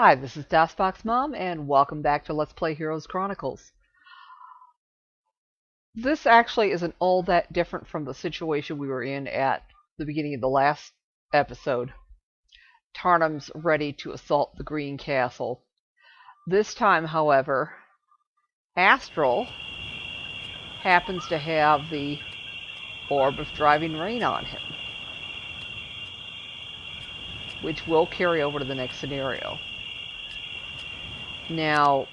Hi, this is DOSBox Mom, and welcome back to Let's Play Heroes Chronicles. This actually isn't all that different from the situation we were in at the beginning of the last episode. Tarnum's ready to assault the Green Castle. This time, however, Astral happens to have the Orb of Driving Rain on him, which will carry over to the next scenario. Now,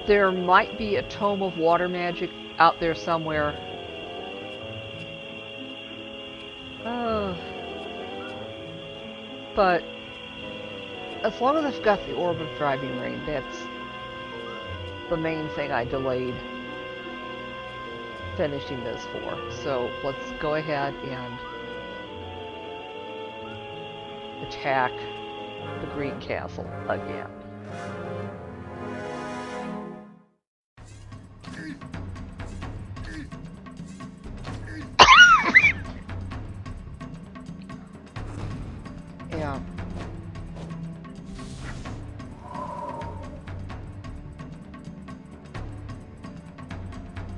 there might be a tome of water magic out there somewhere. But as long as I've got the Orb of Driving Rain, that's the main thing I delayed finishing this for. So let's go ahead and attack the Green Castle again. Yeah.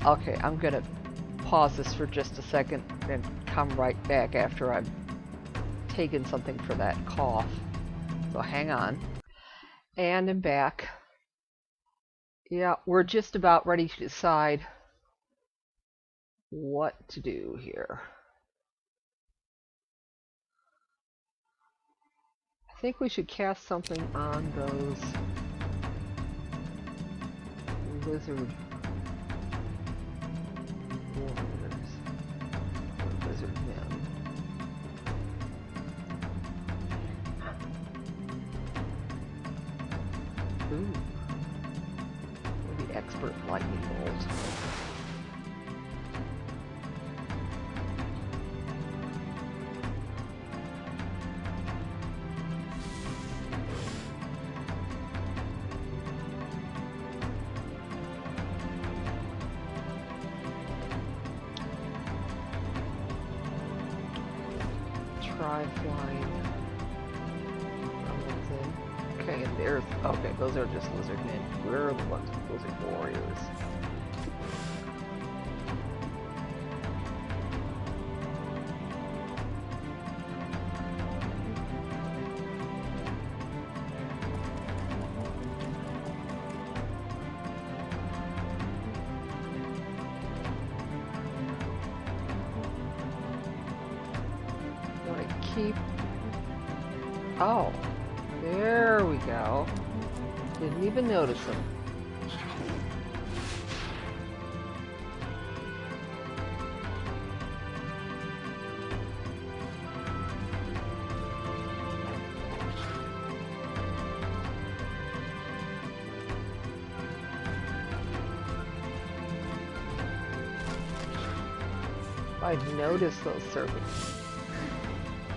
Okay, I'm gonna pause this for just a second and come right back after I've taken something for that cough. So hang on. And I'm back. Yeah, we're just about ready to decide what to do here. I think we should cast something on those lizard warriors, or lizard men. Ooh. Maybe expert lightning bolt. Try flying. Okay, and there's... Okay, those are just lizard men. We're the ones with lizard warriors. Keep... Oh, there we go. Didn't even notice them. If I'd noticed those serpents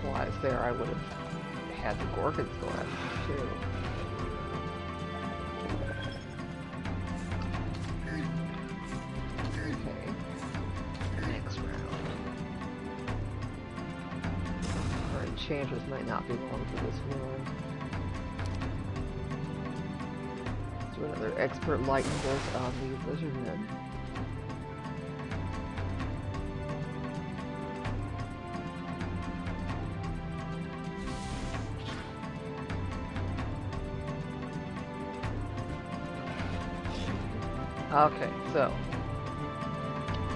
flies there, I would have had the Gorgons go at them too. Okay. Next round. Our enchanters might not be long for this one. Let's do another expert lightning bolt on the lizard men. Okay, so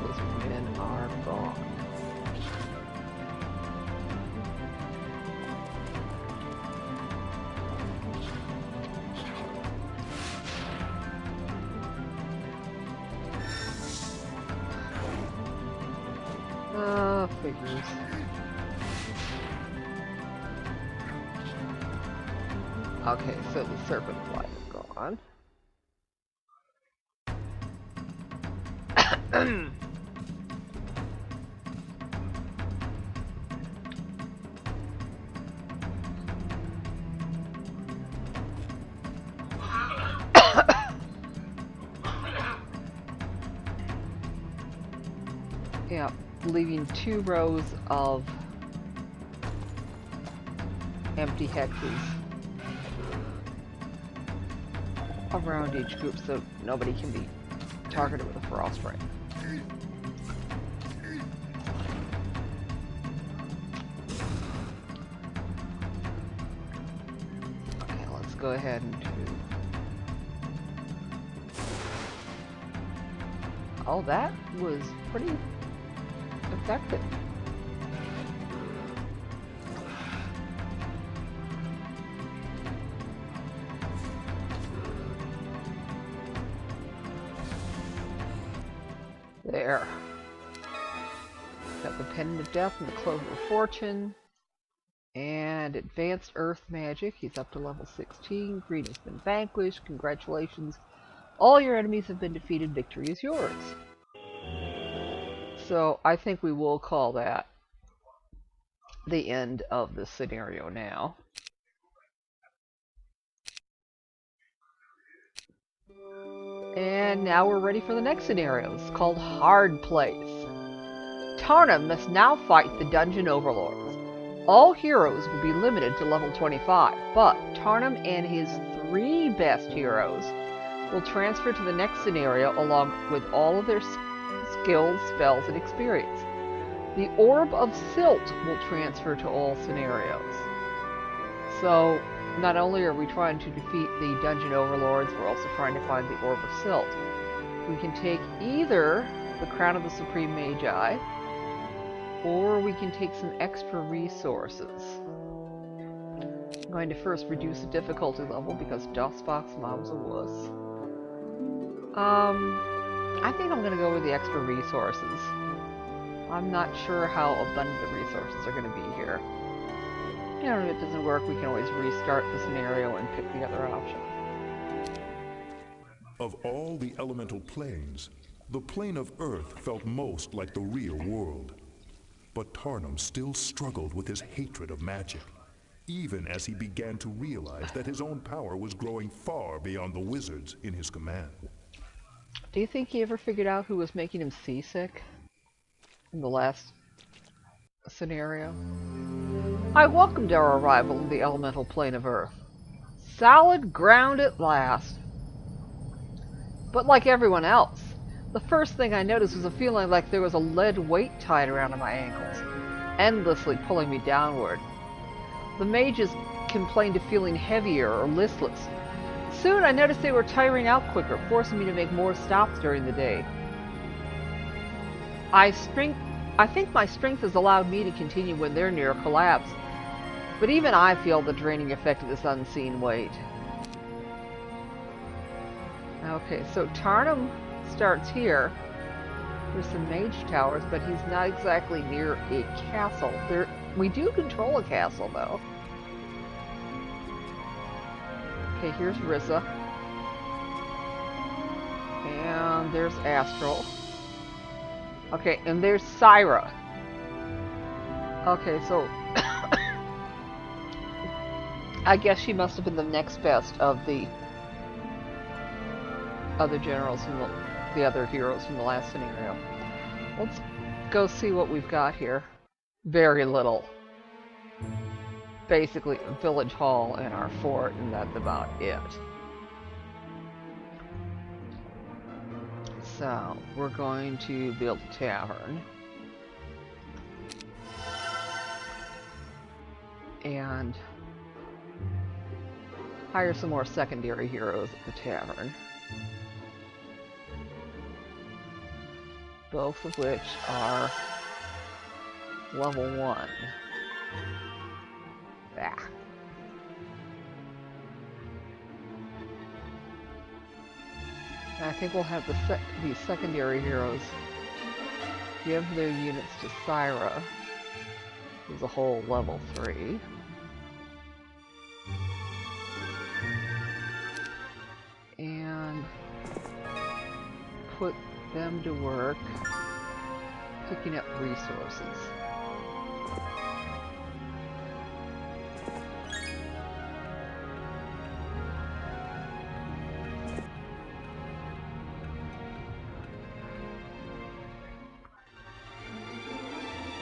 lizard men are gone. Figures. Okay, so the serpent flies are gone. Yeah, leaving 2 rows of empty hexes around each group so nobody can be targeted with a frost ring. Okay, let's go ahead and do... Oh, that was pretty effective. There. Got the Pendant of Death and the Clover of Fortune. And Advanced Earth Magic. He's up to level 16. Green has been vanquished. Congratulations. All your enemies have been defeated. Victory is yours. So I think we will call that the end of this scenario now. And now we're ready for the next scenario. It's called Hard Place. Tarnum must now fight the Dungeon Overlords. All heroes will be limited to level 25, but Tarnum and his 3 best heroes will transfer to the next scenario along with all of their skills, spells, and experience. The Orb of Silt will transfer to all scenarios. So, not only are we trying to defeat the Dungeon Overlords, we're also trying to find the Orb of Silt. We can take either the Crown of the Supreme Magi, or we can take some extra resources. I'm going to first reduce the difficulty level because DOSBox Mom's a wuss. I think I'm going to go with the extra resources. I'm not sure how abundant the resources are going to be here. You know, if it doesn't work, we can always restart the scenario and pick the other option. Of all the elemental planes, the plane of Earth felt most like the real world. But Tarnum still struggled with his hatred of magic, even as he began to realize that his own power was growing far beyond the wizards in his command. Do you think he ever figured out who was making him seasick in the last scenario? I welcomed our arrival in the elemental plane of Earth. Solid ground at last. But like everyone else, the first thing I noticed was a feeling like there was a lead weight tied around my ankles, endlessly pulling me downward. The mages complained of feeling heavier or listless. Soon I noticed they were tiring out quicker, forcing me to make more stops during the day. I think my strength has allowed me to continue when they're near collapse, but even I feel the draining effect of this unseen weight. Okay, so Tarnum starts here. There's some mage towers, but he's not exactly near a castle. We do control a castle, though. Okay, here's Rissa. And there's Astral. Okay, and there's Cyra. Okay, so I guess she must have been the next best of the other generals from the other heroes from the last scenario. Let's go see what we've got here. Very little. Basically a village hall and our fort, and that's about it. So, we're going to build a tavern. And hire some more secondary heroes at the tavern. Both of which are level 1. Ah. I think we'll have these secondary heroes give their units to Cyra, who's a whole level 3. And put them to work picking up resources.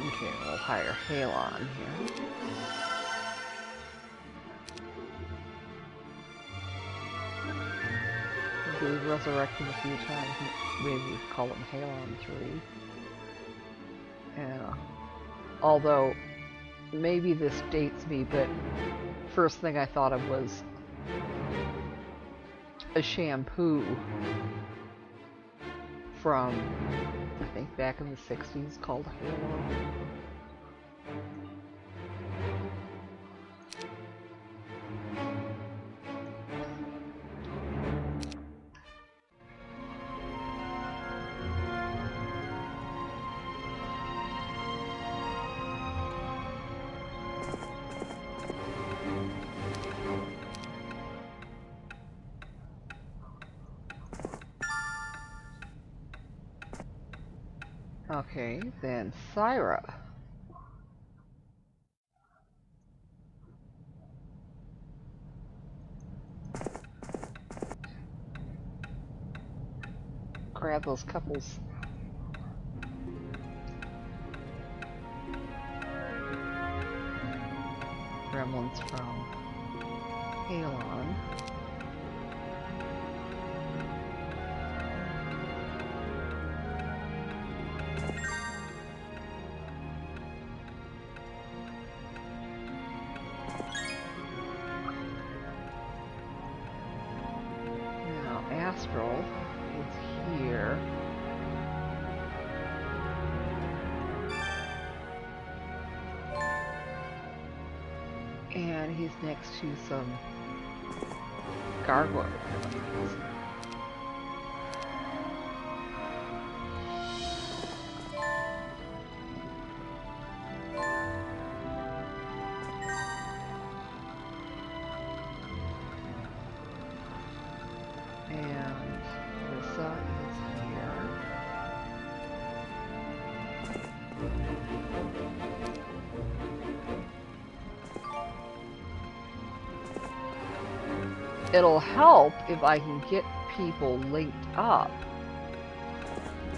Okay, we'll hire Halon here. we've resurrected him a few times. Maybe we could call him Halon 3. Yeah. Although, maybe this dates me, but first thing I thought of was a shampoo from, I think, back in the 60s called Halo. Okay, then Cyra. Grab those couples. Gremlins from Halon. Astral is here. And he's next to some gargoyles. And Rissa is here. It'll help if I can get people linked up.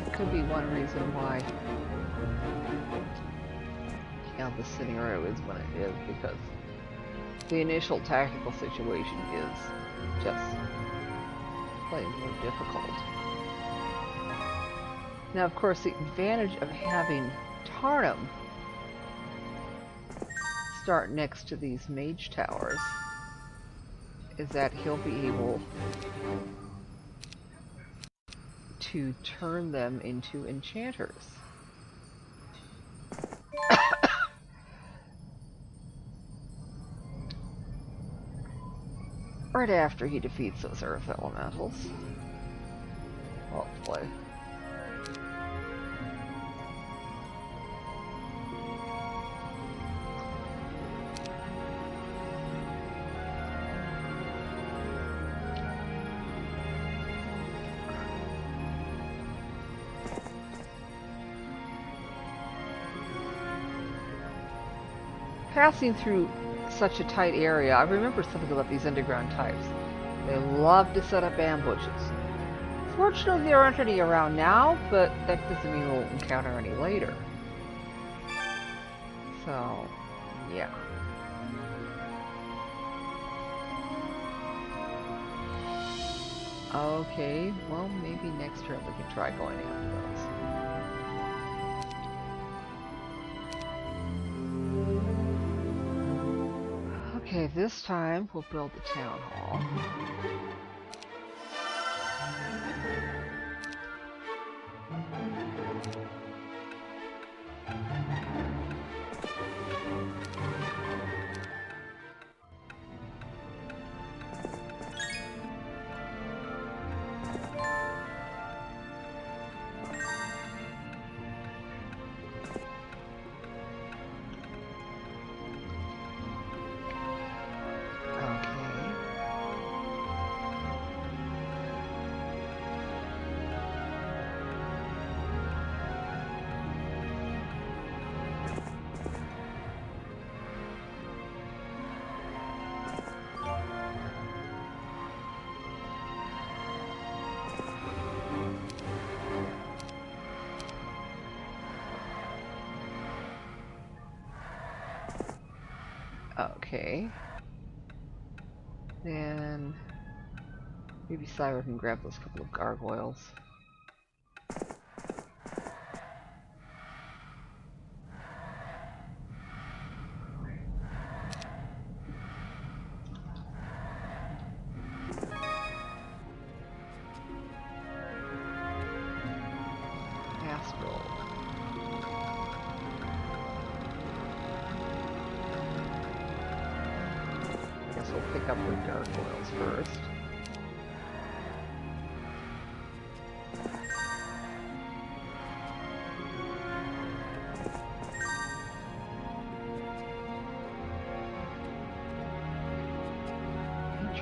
It could be one reason why the scenario is what it is, because the initial tactical situation is just plain more difficult. Now, of course, the advantage of having Tarnum start next to these mage towers is that he'll be able to turn them into enchanters. Right after he defeats those earth elementals. Hopefully. Passing through such a tight area, I remember something about these underground types. They love to set up ambushes. Fortunately, there aren't any around now, but that doesn't mean we'll encounter any later. So, yeah. Okay, well, maybe next turn we can try going after those. Okay, this time we'll build the town hall. Okay. Then Maybe Cyra can grab those couple of gargoyles. Astral. Guess we'll pick up the gargoyles first.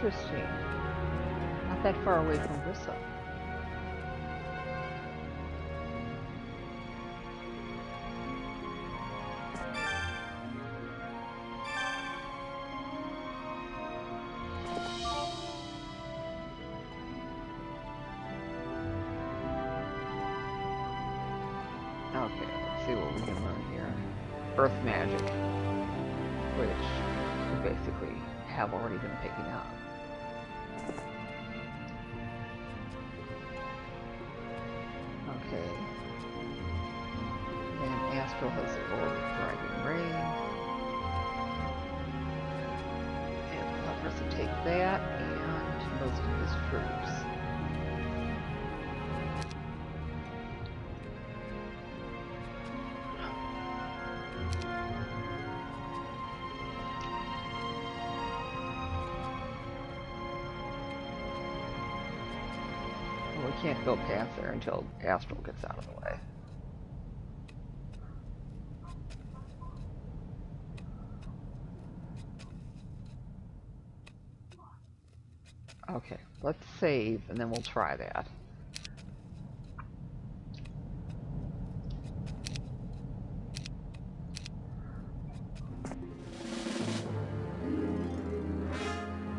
Interesting. Not that far away from Rissa. Okay, let's see what we can learn here. Earth magic, which we basically have already been picking up. Okay. And Astral has the Orb of Driving Rain. And we'll have Rissa take that and most of his troops. We can't go past there until Astral gets out of the way. Okay, let's save and then we'll try that.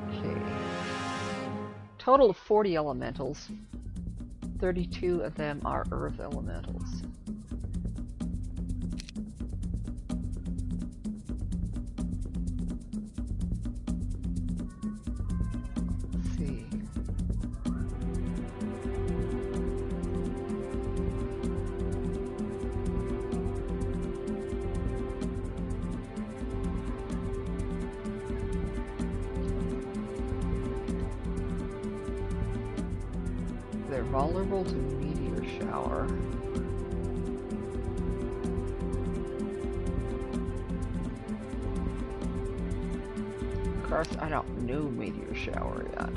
Okay. Total of 40 elementals. 32 of them are earth elementals. Let's see. They're vulnerable to meteor shower. Of course, I don't know meteor shower yet.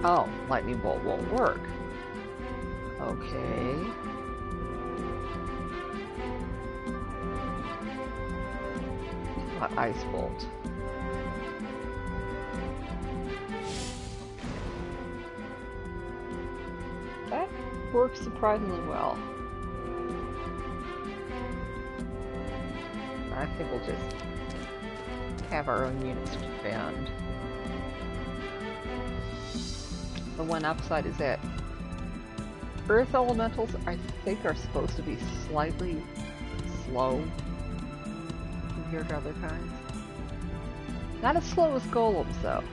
Oh, lightning bolt won't work. Okay. Ice bolt. That works surprisingly well. I think we'll just have our own units defend. The one upside is that earth elementals, I think, are supposed to be slightly slow compared to other kinds. Not as slow as golems, though.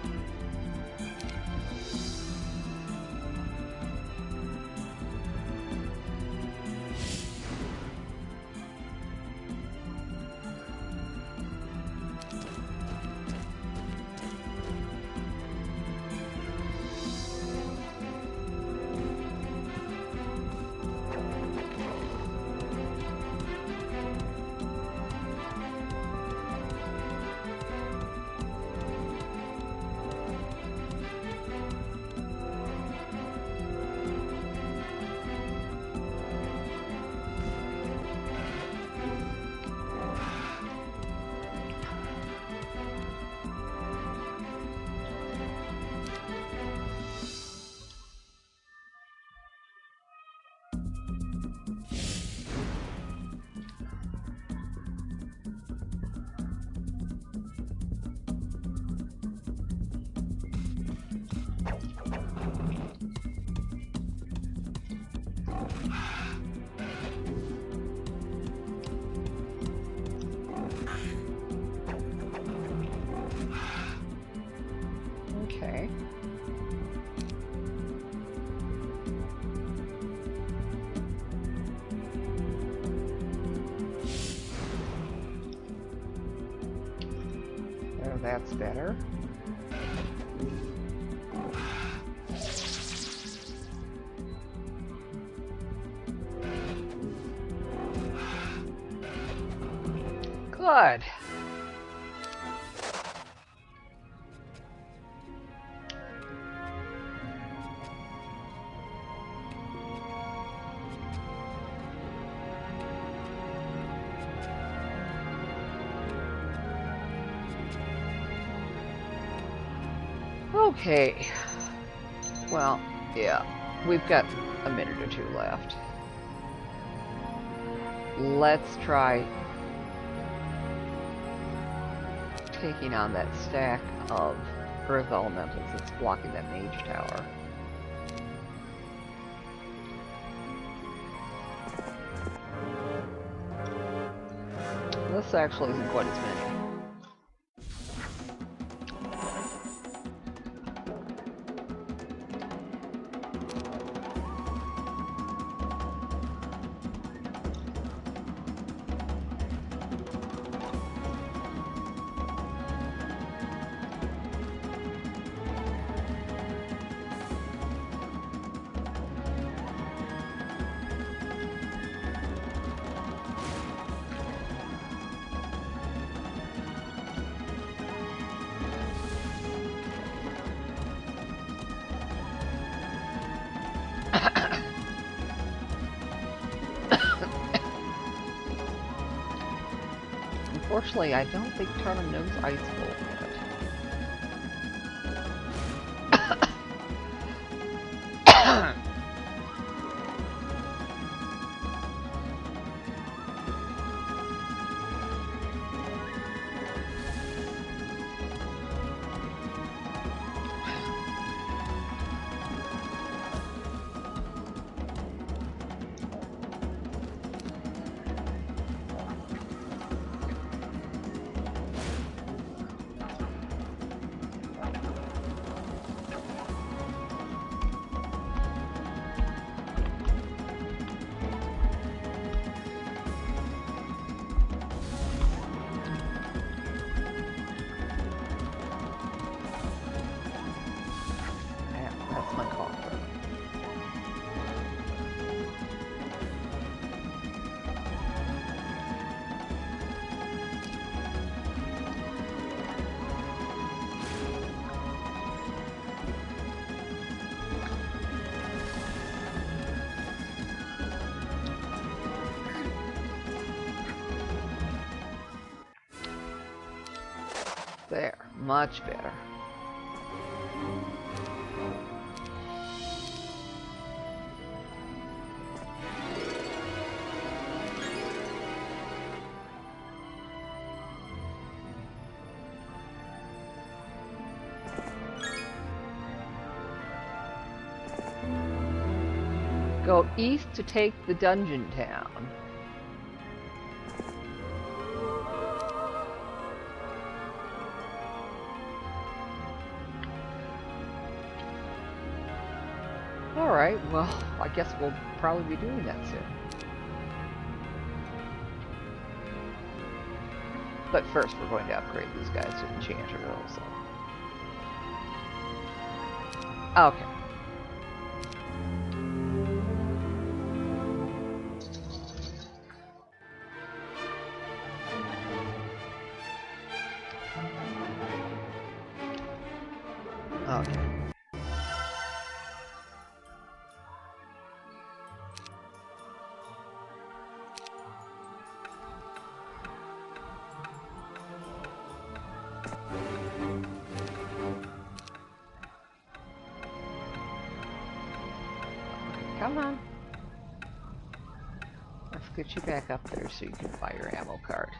that's better. Good. Okay. Well, yeah, we've got a minute or two left. Let's try taking on that stack of earth elementals that's blocking that mage tower. This actually isn't quite as many. Unfortunately, I don't think Tarnum knows Ice Bolt yet. There, much better. Go east to take the dungeon town. Alright, well, I guess we'll probably be doing that soon. But first, we're going to upgrade these guys to Enchanter also. Okay. Okay. Come on. Let's get you back up there so you can buy your ammo card.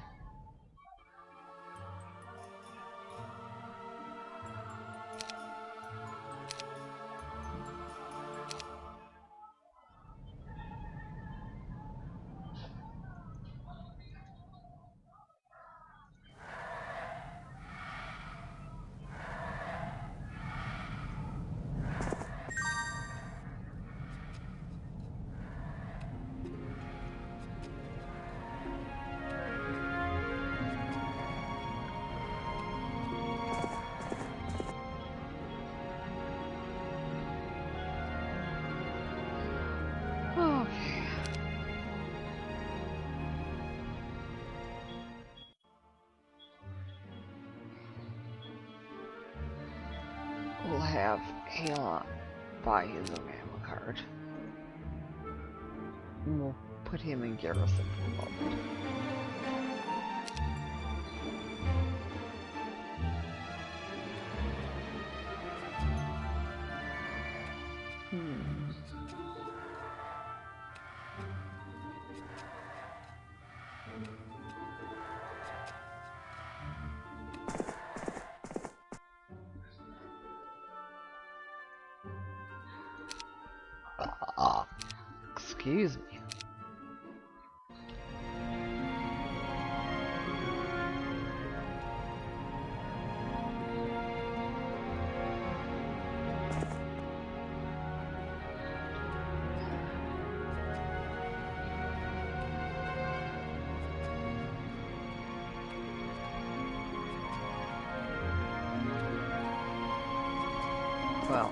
have Halon buy his own ammo card. And we'll put him in garrison for a moment. Excuse me. Well.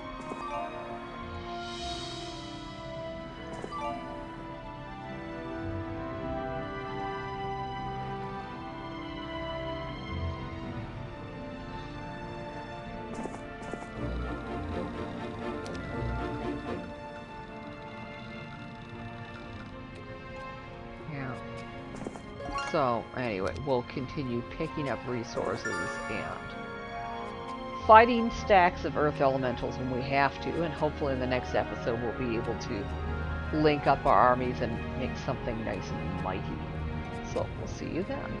So, anyway, we'll continue picking up resources and fighting stacks of earth elementals when we have to, and hopefully in the next episode we'll be able to link up our armies and make something nice and mighty. So, we'll see you then.